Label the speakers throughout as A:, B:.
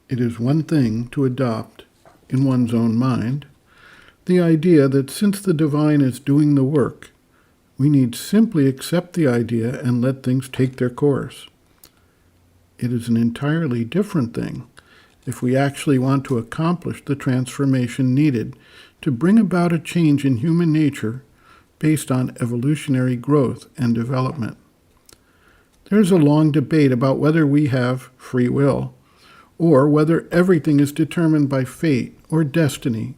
A: It is one thing to adopt, in one's own mind, the idea that since the divine is doing the work, we need simply accept the idea and let things take their course. It is an entirely different thing if we actually want to accomplish the transformation needed to bring about a change in human nature based on evolutionary growth and development. There is a long debate about whether we have free will, or whether everything is determined by fate or destiny,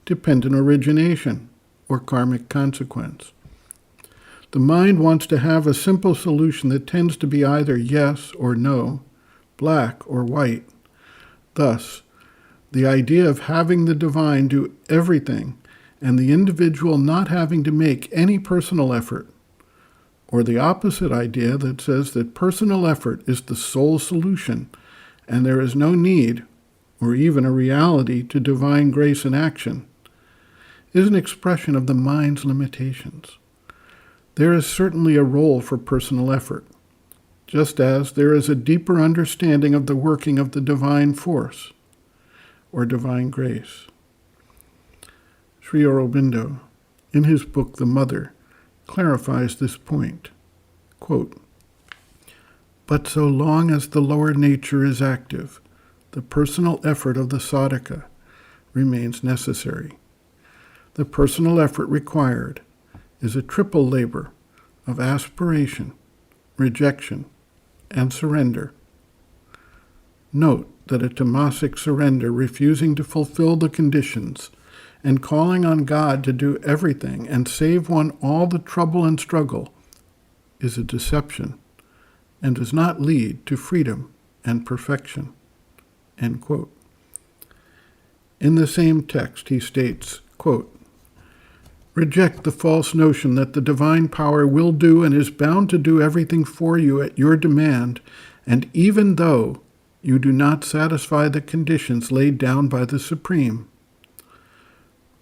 A: dependent origination, or karmic consequence. The mind wants to have a simple solution that tends to be either yes or no, black or white. Thus, the idea of having the divine do everything and the individual not having to make any personal effort, or the opposite idea that says that personal effort is the sole solution and there is no need or even a reality to divine grace in action, is an expression of the mind's limitations. There is certainly a role for personal effort, just as there is a deeper understanding of the working of the divine force or divine grace. Sri Aurobindo, in his book The Mother, clarifies this point. Quote, "But so long as the lower nature is active, the personal effort of the sadhaka remains necessary. The personal effort required is a triple labor of aspiration, rejection, and surrender. Note that a tamasic surrender, refusing to fulfill the conditions and calling on God to do everything and save one all the trouble and struggle, is a deception and does not lead to freedom and perfection." End quote. In the same text, he states, quote, "Reject the false notion that the divine power will do and is bound to do everything for you at your demand, and even though you do not satisfy the conditions laid down by the Supreme.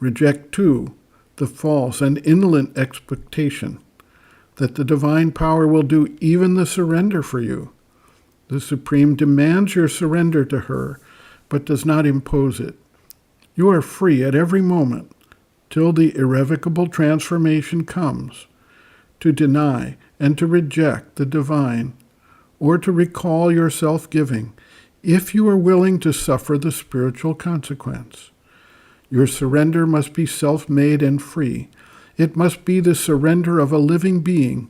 A: Reject, too, the false and indolent expectation that the divine power will do even the surrender for you. The Supreme demands your surrender to her, but does not impose it. You are free at every moment, till the irrevocable transformation comes, to deny and to reject the divine, or to recall your self-giving, if you are willing to suffer the spiritual consequence. Your surrender must be self-made and free. It must be the surrender of a living being,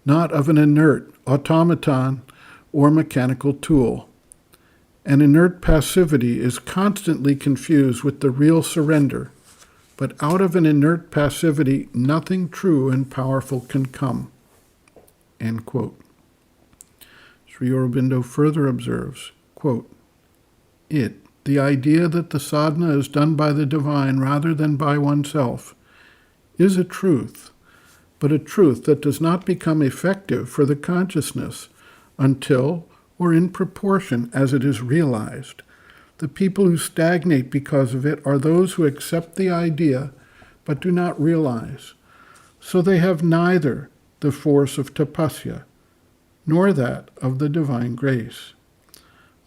A: not of an inert automaton or mechanical tool. An inert passivity is constantly confused with the real surrender, but out of an inert passivity, nothing true and powerful can come." End quote. Sri Aurobindo further observes, quote, "The idea that the sadhana is done by the divine rather than by oneself, is a truth, but a truth that does not become effective for the consciousness until or in proportion as it is realized. The people who stagnate because of it are those who accept the idea but do not realize. So they have neither the force of tapasya nor that of the divine grace.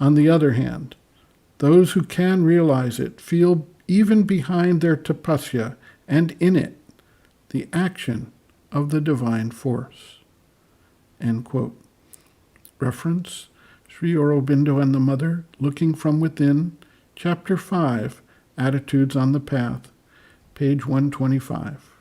A: On the other hand, those who can realize it feel even behind their tapasya and in it the action of the divine force." End quote. Reference, Sri Aurobindo and the Mother, Looking from Within, Chapter 5, Attitudes on the Path, page 125.